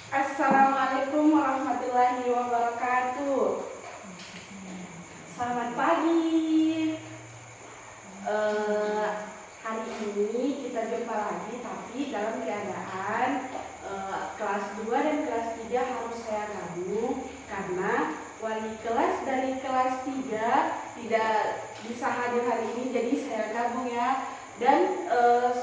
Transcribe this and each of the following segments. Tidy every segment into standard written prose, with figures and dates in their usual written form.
Assalamualaikum warahmatullahi wabarakatuh. Selamat pagi. Hari ini kita jumpa lagi, tapi dalam keadaan kelas 2 dan kelas 3 harus saya gabung karena wali kelas dari kelas 3 tidak bisa hadir hari ini, jadi saya gabung ya. Dan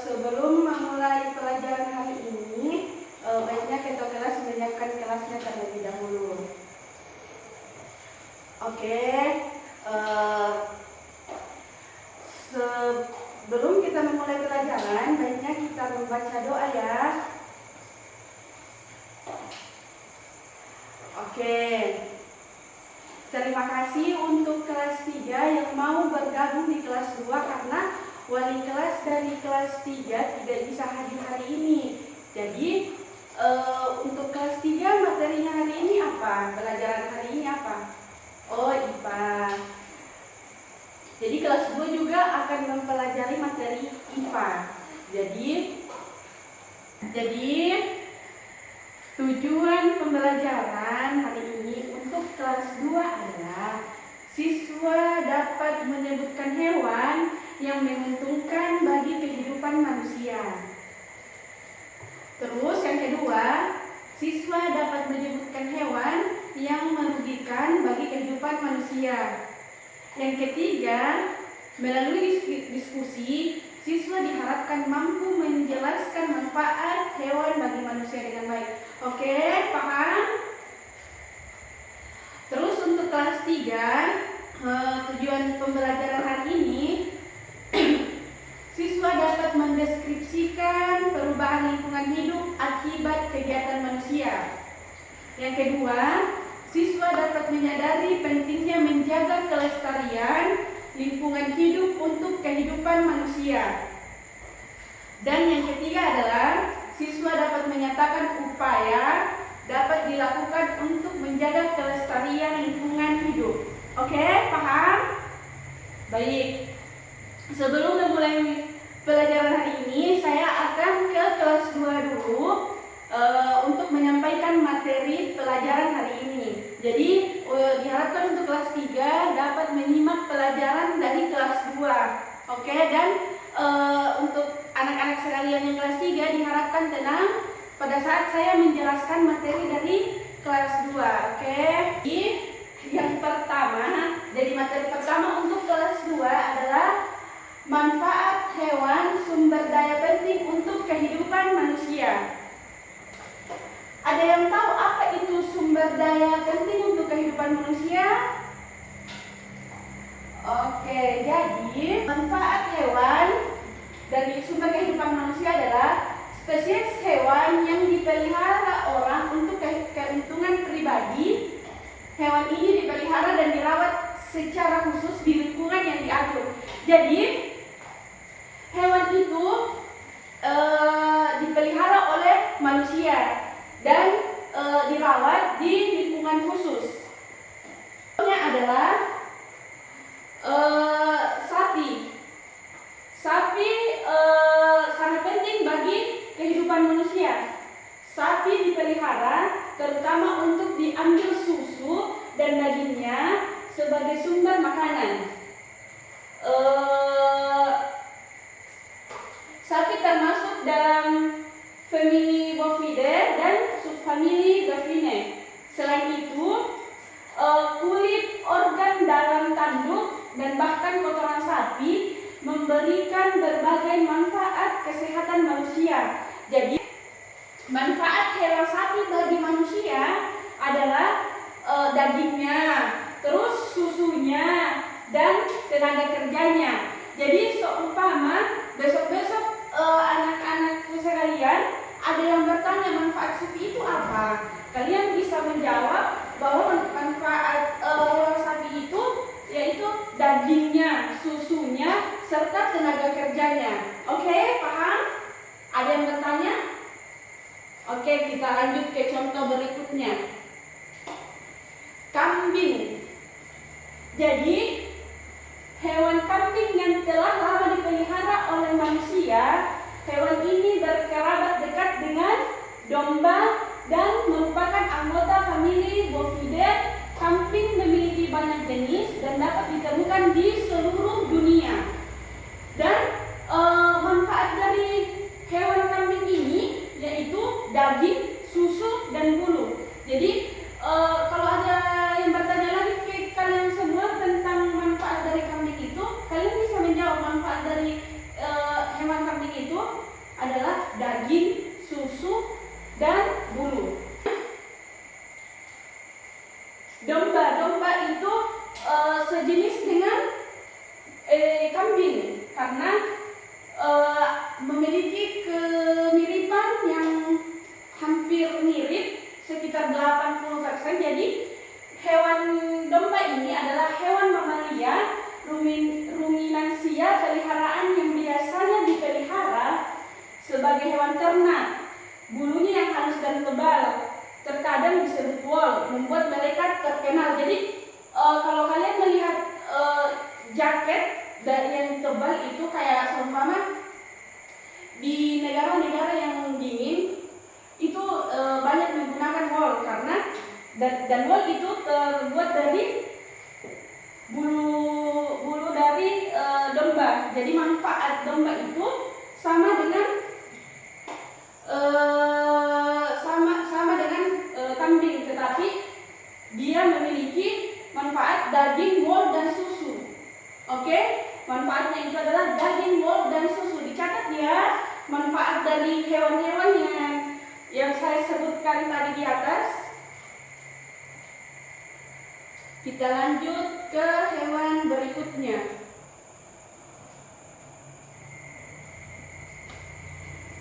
sebelum memulai pelajaran hari ini, baiknya ketua kelas menyiapkan kelasnya terlebih dahulu. Oke, sebelum kita memulai pelajaran, baiknya kita membaca doa ya. Oke, terima kasih untuk kelas 3 yang mau bergabung di kelas 2 karena wali kelas dari kelas 3 tidak bisa hadir hari ini. Jadi untuk kelas 3 materinya hari ini apa? Pelajaran hari ini apa? Oh, IPA. Jadi kelas 2 juga akan mempelajari materi IPA. Jadi tujuan pembelajaran hari ini untuk kelas 2 adalah siswa dapat menyebutkan hewan yang menguntungkan bagi kehidupan manusia. Terus yang kedua, siswa dapat menyebutkan hewan yang merugikan bagi kehidupan manusia. Yang ketiga, melalui diskusi, siswa diharapkan mampu menjelaskan manfaat hewan bagi manusia dengan baik. Oke, paham? Terus untuk kelas 3, tujuan pembelajaran hari ini, siswa dapat mendeskripsikan perubahan lingkungan hidup akibat kegiatan manusia. Yang kedua, siswa dapat menyadari pentingnya menjaga kelestarian lingkungan hidup untuk kehidupan manusia. Dan yang ketiga adalah siswa dapat menyatakan upaya dapat dilakukan untuk menjaga kelestarian lingkungan hidup. Oke, paham? Baik. Sebelum memulai pelajaran hari ini, saya akan ke kelas 2 dulu untuk menyampaikan materi pelajaran hari ini. Jadi diharapkan untuk kelas 3 dapat menyimak pelajaran dari kelas 2. Oke, dan untuk anak-anak sekalian yang kelas 3 diharapkan tenang pada saat saya menjelaskan materi dari kelas 2. Oke. Jadi yang pertama, dari materi pertama untuk kelas 2 adalah manfaat hewan sumber daya penting untuk kehidupan manusia. Ada yang tahu apa itu sumber daya penting untuk kehidupan manusia? Oke, jadi manfaat hewan dari sumber kehidupan manusia adalah spesies hewan yang dipelihara orang untuk keuntungan pribadi. Hewan ini dipelihara dan dirawat secara khusus di lingkungan yang diatur. Jadi hewan itu dipelihara oleh manusia dan dirawat di lingkungan khusus. Contohnya adalah sapi. Sapi sangat penting bagi kehidupan manusia. Sapi dipelihara terutama untuk diambil susu dan dagingnya sebagai sumber makanan. Sapi termasuk dalam famili Bovidae dan subfamili Delphinae. Selain itu, kulit, organ dalam tanduk dan bahkan kotoran sapi memberikan berbagai manfaat kesehatan manusia. Jadi, manfaat hewan sapi bagi manusia adalah dagingnya, terus susunya, dan tenaga kerjanya. Jadi seumpama besok-besok anak-anakku sekalian ada yang bertanya manfaat sapi itu apa, kalian bisa menjawab bahwa manfaat sapi itu yaitu dagingnya, susunya, serta tenaga kerjanya. Oke, paham? Ada yang bertanya? Oke, kita lanjut ke contoh berikutnya. Kambing. Jadi hewan kambing yang telah lama dipelihara oleh manusia, hewan ini berkerabat dekat dengan domba dan jenis dan dapat ditemukan di seluruh dunia. Dan manfaat dari hewan kambing ini yaitu daging, susu, dan bulu. Jadi kalau ada yang bertanya lagi ke kalian semua tentang manfaat dari kambing itu, kalian bisa menjawab manfaat dari hewan kambing itu adalah daging, susu, dan bulu. Domba itu sejenis dengan kambing karena memiliki kemiripan yang hampir mirip sekitar 80%. Jadi hewan domba ini adalah hewan mamalia ruminansia peliharaan yang biasanya dipelihara sebagai hewan ternak. Bulunya yang halus dan tebal, terkadang disebut wool, membuat mereka terkenal. Jadi kalau kalian melihat jaket dari yang tebal itu kayak seumpama di negara-negara yang dingin itu banyak menggunakan wool karena dan wool itu terbuat dari bulu dari domba. Jadi manfaat domba itu sama dengan kambing, tetapi dia memiliki manfaat daging, wool, dan susu. Oke, manfaatnya itu adalah daging, wool, dan susu. Dicatat ya manfaat dari hewan-hewan yang saya sebutkan tadi di atas. Kita lanjut ke hewan berikutnya.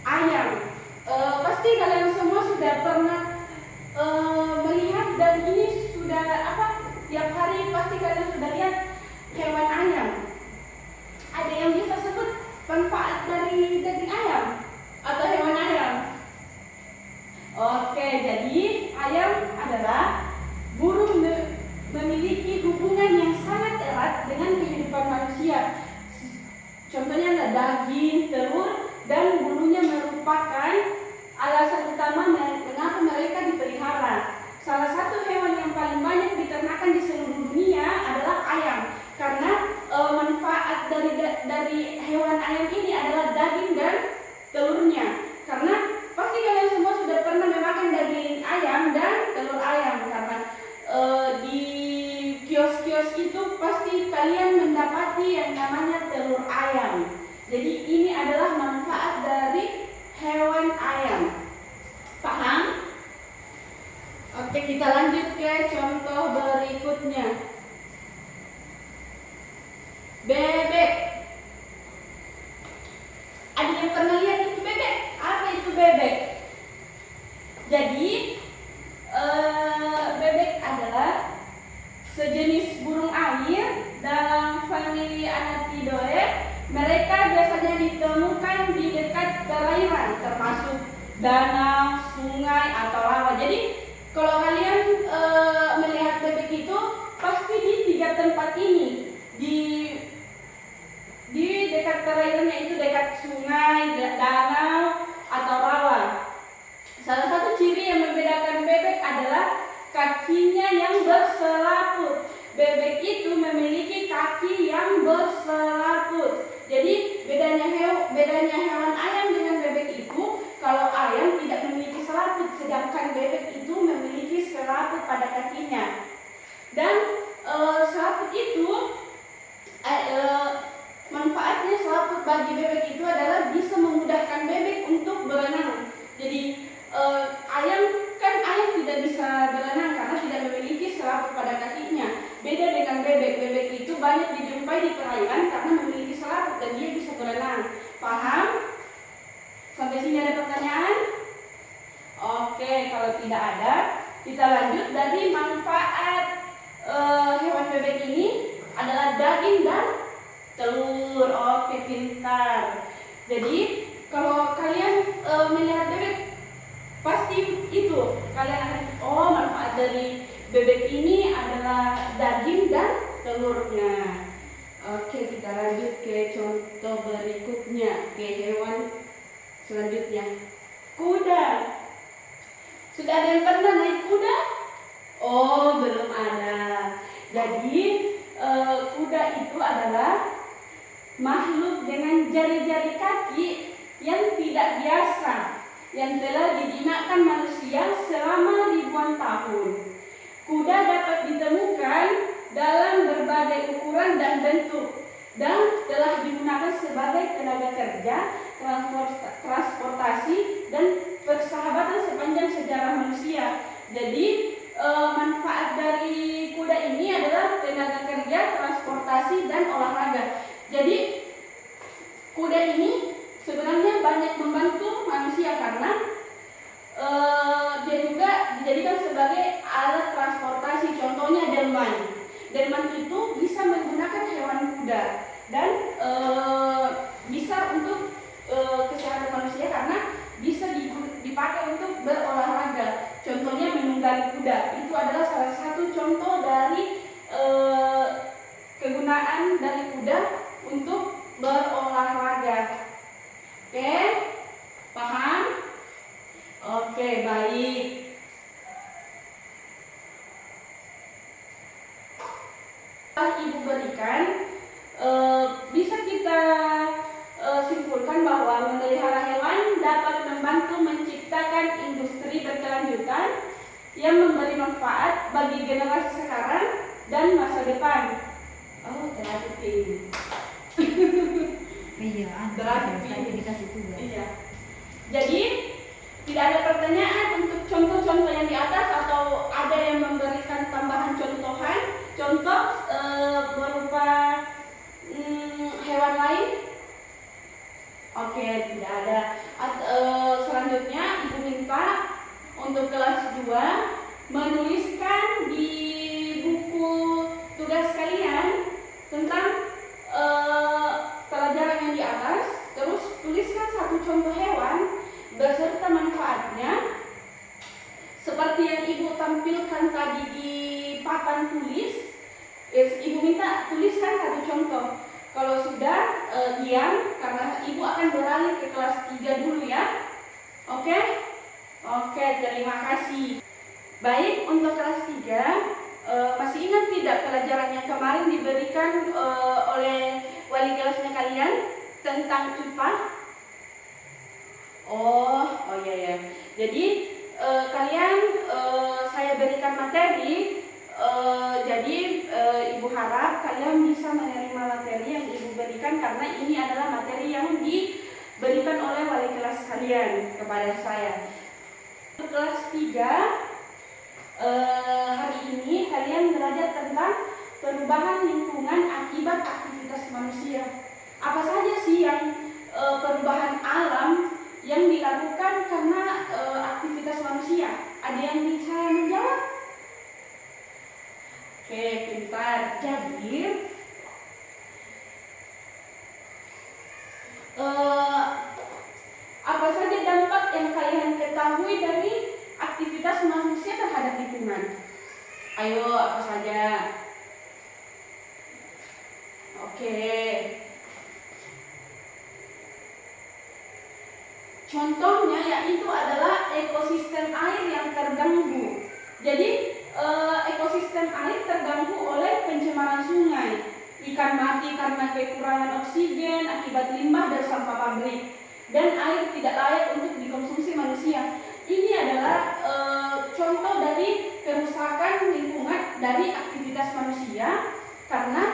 Ayam. Pasti kalian semua sudah pernah melihat dan ini sudah tiap hari pasti kalian sudah lihat hewan ayam. Ada yang bisa sebut manfaat dari daging ayam atau hewan ayam? Oke, jadi ayam adalah burung memiliki hubungan yang sangat erat dengan kehidupan manusia. Contohnya adalah daging, telur, dan bulunya merupakan alasan utama mengapa mereka dipelihara. Salah satu hewan yang paling banyak diternakan di seluruh dunia adalah ayam, karena manfaat dari hewan ayam ini adalah daging dan telurnya. Karena pasti kalian semua sudah pernah memakan daging ayam dan telur ayam, karena di kios-kios itu pasti kalian mendapati yang namanya telur ayam. Jadi ini adalah manfaat dari hewan ayam. Paham? Oke, kita lanjut ke contoh berikutnya. Bebek. Ada yang pernah lihat itu bebek? Apa itu bebek? Jadi bebek adalah sejenis burung air dalam famili Anatidae. Mereka biasanya ditemukan di dekat perairan, termasuk danau, sungai, atau rawa. Jadi kalau kalian melihat bebek itu pasti di 3 tempat ini, di dekat perairan, yaitu dekat sungai, danau, atau rawa. Salah satu ciri yang membedakan bebek adalah kakinya yang berselaput. Bebek itu memiliki kaki yang berselaput. Jadi bedanya hewan ayam dengan bebek itu, kalau ayam tidak memiliki selaput, sedangkan bebek itu memiliki selaput pada kakinya. Dan selaput itu manfaatnya selaput bagi bebek itu adalah bisa memudahkan bebek untuk berenang. Jadi ayam tidak bisa berenang karena tidak memiliki selaput pada kakinya. Beda dengan bebek. Bebek itu banyak dijumpai di perairan karena memiliki selaput dan dia bisa berenang. Paham? Sampai sini ada pertanyaan? Oke, kalau tidak ada, kita lanjut dari manfaat hewan bebek ini adalah daging dan telur. Oke, pintar. Jadi kalau kalian melihat bebek, pasti itu kalian akan manfaat dari bebek ini adalah daging dan telurnya. Oke, kita lanjut ke contoh berikutnya, ke hewan selanjutnya. Kuda. Sudah ada yang pernah naik kuda? Oh, belum ada. Jadi kuda itu adalah makhluk dengan jari-jari kaki yang tidak biasa, yang telah dijinakkan manusia selama ribuan tahun. Kuda dapat ditemukan dalam berbagai ukuran dan bentuk dan telah digunakan sebagai tenaga kerja, transportasi, dan persahabatan sepanjang sejarah manusia. Jadi manfaat dari kuda ini adalah tenaga kerja, transportasi, dan olahraga. Jadi kuda ini sebenarnya banyak membantu manusia karena dia juga dijadikan sebagai alat transportasi. Contohnya delman. Delman itu bisa menggunakan hewan kuda dan bisa untuk kesehatan manusia karena bisa dipakai untuk berolahraga. Contohnya menunggangi kuda. Itu adalah salah satu contoh dari kegunaan dari kuda untuk berolahraga. Oke, paham? Oke, baik. Ibu berikan, bisa kita simpulkan bahwa memelihara hewan dapat membantu menciptakan industri berkelanjutan yang memberi manfaat bagi generasi sekarang dan masa depan. Oh, terhati. Iya, saya dikasih tugas. Iya. Jadi tidak ada pertanyaan untuk contoh-contoh yang di atas atau ada yang memberikan tambahan contoh berupa hewan lain? Oke, tidak ada. Selanjutnya Ibu minta untuk kelas 2 menuliskan di buku tugas kalian tentang pelajaran yang di atas, terus tuliskan satu contoh hewan beserta manfaatnya seperti yang Ibu tampilkan tadi di papan tulis. Ibu minta tuliskan satu contoh. Kalau sudah diam, karena Ibu akan beralih ke kelas 3 dulu ya. Oke? Oke, terima kasih. Baik, untuk kelas 3 masih ingat tidak pelajaran yang kemarin diberikan oleh wali kelasnya kalian tentang IPA? Oh ya. Jadi kalian saya berikan materi. Jadi Ibu harap kalian bisa menerima materi yang Ibu berikan karena ini adalah materi yang diberikan oleh wali kelas kalian kepada saya. Untuk kelas 3 hari ini kalian belajar tentang perubahan lingkungan akibat aktivitas manusia. Apa saja sih yang perubahan alam yang dilakukan karena aktivitas manusia? Ada yang bisa menjawab? Oke, pintar. Jadi apa saja dampak yang kalian ketahui dari aktivitas manusia terhadap lingkungan? Ayo, apa saja? Oke. Contohnya yaitu adalah ekosistem air yang terganggu. Jadi ekosistem air terganggu oleh pencemaran sungai, ikan mati karena kekurangan oksigen akibat limbah dan sampah pabrik, dan air tidak layak untuk dikonsumsi manusia. Ini adalah contoh dari kerusakan lingkungan dari aktivitas manusia karena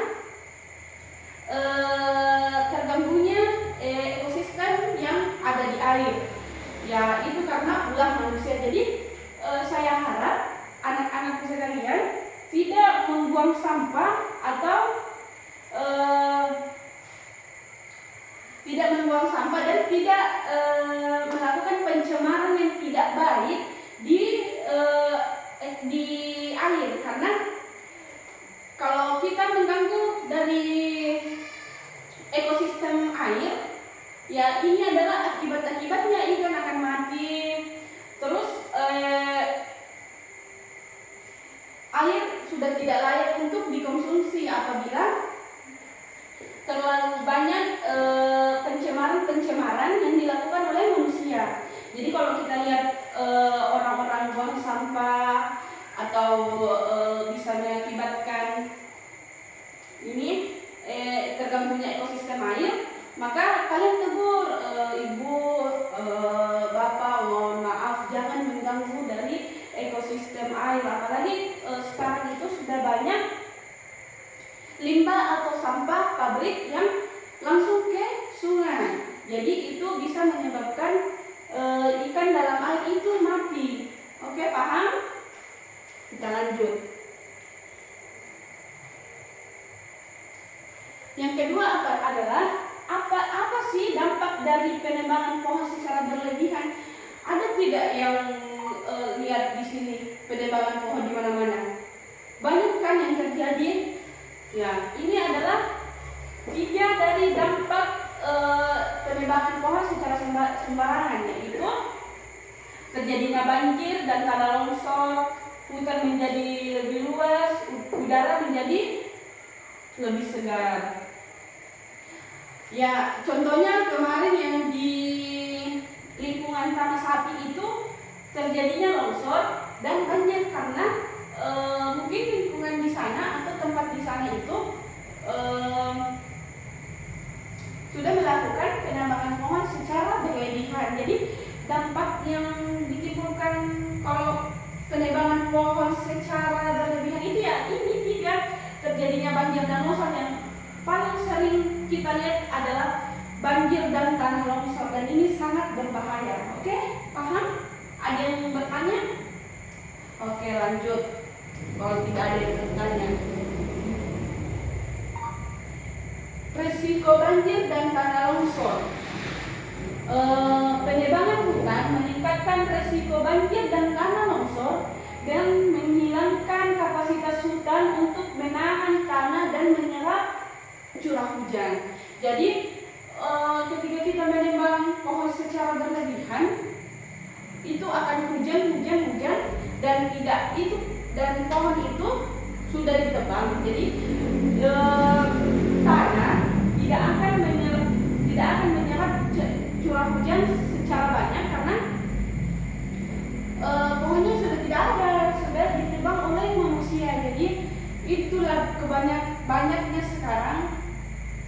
terganggunya ekosistem yang ada di air. Ya, itu karena ulah manusia. Jadi saya harap anak-anak sekalian tidak membuang sampah atau tidak membuang sampah dan tidak melakukan pencemaran yang tidak baik di air, karena kalau kita mengganggu dari ekosistem air, ya ini adalah akibatnya ikan akan mati. Terus air sudah tidak layak untuk dikonsumsi apabila terlalu banyak pencemaran yang dilakukan oleh manusia. Jadi kalau kita lihat orang-orang buang sampah atau bisa mengakibatkan ekosistem air. Apalagi sekarang itu sudah banyak limbah atau sampah pabrik yang langsung ke sungai. Jadi itu bisa menyebabkan ikan dalam air itu mati. Oke, paham? Kita lanjut. Yang kedua adalah apa sih dampak dari penebangan pohon secara berlebihan? Ada tidak yang lihat di sini penebangan pohon di mana-mana? Banyak kan yang terjadi? Ya, ini adalah 3 dari dampak penebangan pohon secara sembarangan, yaitu terjadinya banjir dan tanah longsor, hutan menjadi lebih luas, udara menjadi lebih segar. Ya, contohnya kemarin yang di lingkungan Tanah Sapi itu terjadinya longsor dan banjir karena mungkin lingkungan di sana atau tempat di sana itu sudah melakukan penebangan pohon secara berlebihan. Jadi dampak yang ditimbulkan kalau penebangan pohon secara berlebihan itu ya ini 3, terjadinya banjir dan longsor. Yang paling sering kita lihat adalah banjir dan tanah longsor, dan ini sangat berbahaya. Oke, paham? Ada yang bertanya? Oke, lanjut. Kalau tidak ada yang bertanya. Risiko banjir dan tanah longsor. Penebangan hutan meningkatkan risiko banjir dan tanah longsor dan menghilangkan kapasitas hutan untuk menahan tanah dan menyerap curah hujan. Jadi ketika kita menebang pohon secara berlebihan, itu akan hujan dan pohon itu sudah ditebang. Jadi tanah tidak akan menyerap curah hujan secara banyak karena pohonnya sudah tidak ada, sudah ditebang oleh manusia. Jadi itulah banyaknya sekarang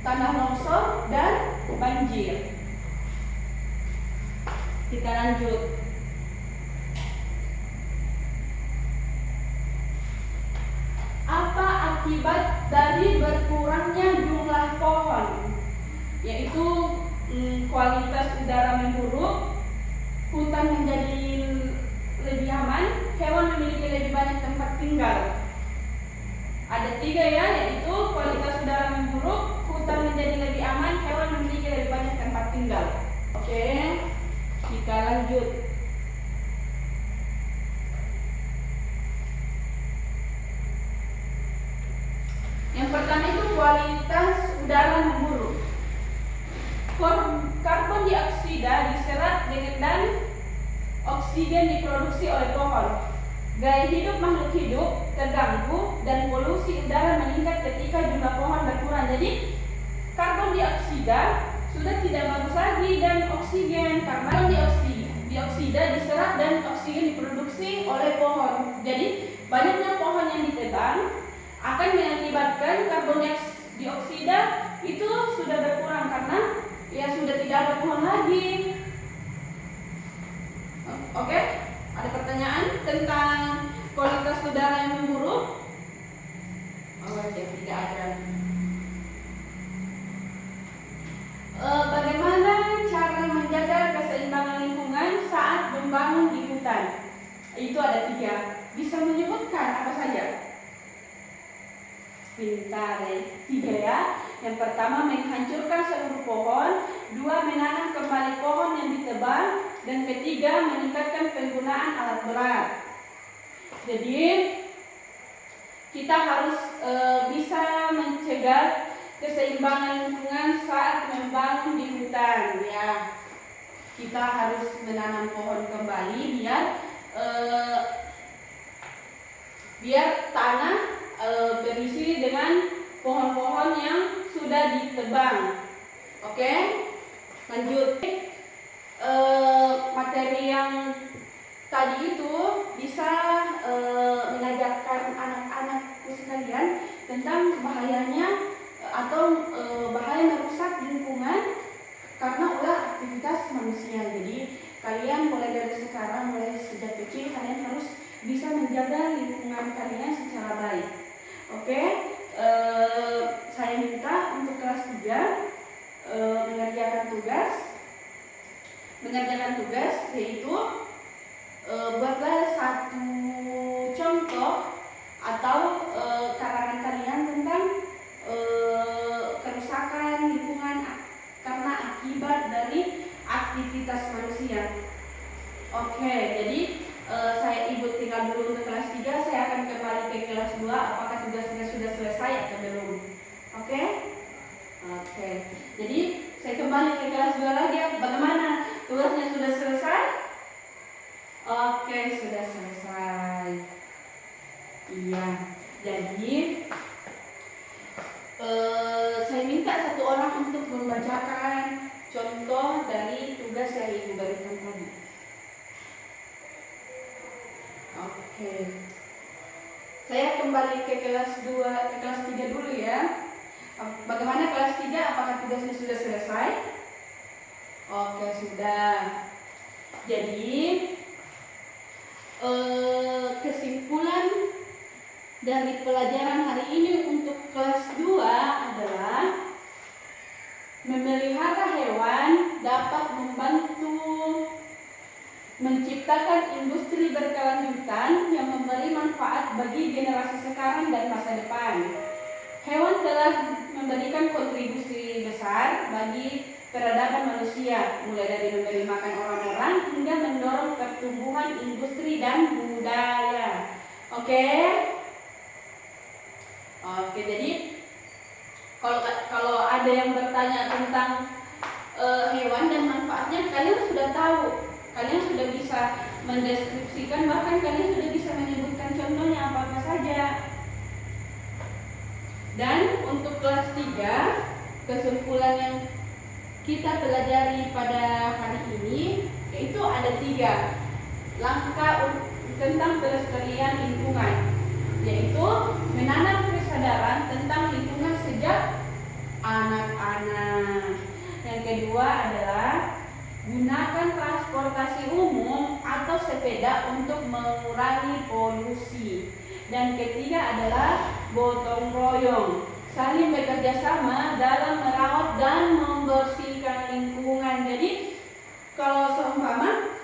tanah longsor dan banjir. Kita lanjut. Apa akibat dari berkurangnya jumlah pohon? Yaitu kualitas udara memburuk, hutan menjadi lebih aman, hewan memiliki lebih banyak tempat tinggal. Ada 3 ya, yaitu kualitas udara memburuk, hutan menjadi lebih aman, hewan memiliki lebih banyak tempat tinggal. Oke, kita lanjut. Yang pertama itu kualitas udara memburuk. Karbon dioksida diserap dan oksigen diproduksi oleh pohon. Gaya hidup makhluk hidup terganggu dan polusi udara meningkat ketika jumlah pohon berkurang. Jadi karbon dioksida sudah tidak bagus lagi dan oksigen, karena karbon dioksida diserap dan oksigen diproduksi oleh pohon. Jadi banyaknya pohon yang ditebang akan mengakibatkan karbon dioksida itu sudah berkurang karena ya sudah tidak ada pohon lagi. Oke, ada pertanyaan tentang kualitas udara yang memburuk? Tidak ada. Bagaimana cara menjaga keseimbangan lingkungan saat membangun di hutan? Itu ada 3. Bisa menyebutkan apa saja? Pintar ya. 3 ya. Yang pertama, menghancurkan seluruh pohon. 2, menanam kembali pohon yang ditebang. Dan ketiga, meningkatkan penggunaan alat berat. Jadi kita harus bisa mencegah keseimbangan lingkungan saat membangun di hutan ya. Kita harus menanam pohon kembali biar tanah berisi dengan pohon-pohon yang sudah ditebang. Oke, lanjut. Materi yang tadi itu bisa mengajarkan anak-anakku sekalian tentang bahayanya atau bahaya merusak lingkungan karena ulah aktivitas manusia. Jadi kalian mulai dari sekarang, mulai sejak kecil kalian harus bisa menjaga lingkungan kalian secara baik. Oke, saya minta untuk kelas 3 mengerjakan tugas yaitu buatlah satu contoh atau karangan kalian tentang kerusakan lingkungan karena akibat dari aktivitas manusia. Oke, jadi Ibu tinggal dulu untuk kelas 3, saya akan kembali ke kelas 2 apakah tugasnya sudah selesai atau belum. Oke? Oke. Jadi saya kembali ke kelas 2 lagi. Bagaimana? Tugasnya sudah selesai? Oke, sudah selesai. Iya. Jadi saya minta satu orang untuk membacakan contoh dari tugas yang Ibu berikan tadi. Oke. Saya kembali ke kelas 3 dulu ya. Bagaimana kelas 3? Apakah tugasnya sudah selesai? Oke, sudah. Jadi kesimpulan dari pelajaran hari ini untuk kelas 2 adalah memelihara hewan dapat membantu menciptakan industri berkelanjutan yang memberi manfaat bagi generasi sekarang dan masa depan. Hewan telah memberikan kontribusi besar bagi peradaban manusia, mulai dari memberi makan orang-orang hingga mendorong pertumbuhan industri dan budaya. Oke, jadi kalau ada yang bertanya tentang hewan dan manfaatnya, kalian sudah tahu. Kalian sudah bisa mendeskripsikan, bahkan kalian sudah bisa menyebutkan contohnya apa-apa saja. Dan untuk kelas 3, kesimpulan yang kita pelajari pada hari ini yaitu ada 3 langkah tentang pelestarian lingkungan, yaitu menanam kesadaran tentang lingkungan sejak anak-anak. Yang kedua adalah gunakan transportasi umum atau sepeda untuk mengurangi polusi. Dan ketiga adalah gotong royong, saling bekerja sama dalam merawat dan membersihkan lingkungan. Jadi kalau seumpama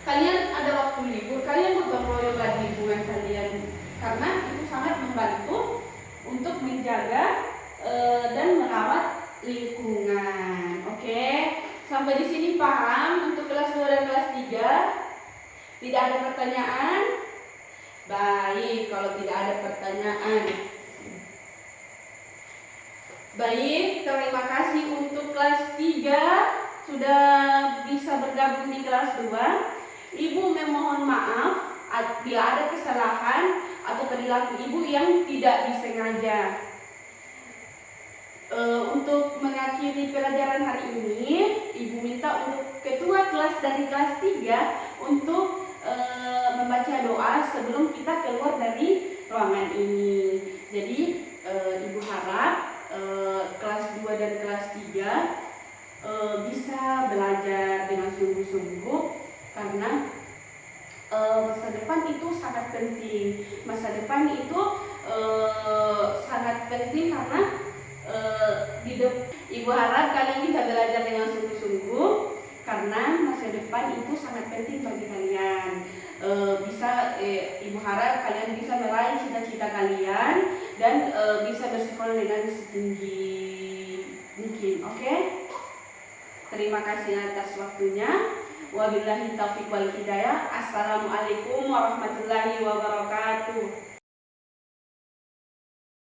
kalian ada waktu libur, kalian gotong royong di lingkungan kalian, karena itu sangat membantu untuk menjaga dan merawat lingkungan. Oke? Sampai di sini paham untuk kelas 2 dan kelas 3? Tidak ada pertanyaan? Baik, kalau tidak ada pertanyaan. Baik, terima kasih untuk kelas 3 sudah bisa bergabung di kelas 2. Ibu memohon maaf bila ada kesalahan atau perilaku ibu yang tidak disengaja. Untuk mengakhiri pelajaran hari ini, Ibu minta untuk ketua kelas dari kelas 3 untuk membaca doa sebelum kita keluar dari ruangan ini. Jadi Ibu harap kelas 2 dan kelas 3 bisa belajar dengan sungguh-sungguh, karena masa depan itu sangat penting. Masa depan itu sangat penting karena Ibu harap kalian bisa belajar dengan sungguh-sungguh, karena masa depan itu sangat penting bagi kalian. Ibu harap kalian bisa meraih cita-cita kalian dan bisa bersekolah dengan setinggi mungkin. Oke? Terima kasih atas waktunya. Wabillahi taufiq wal hidayah. Assalamualaikum warahmatullahi wabarakatuh.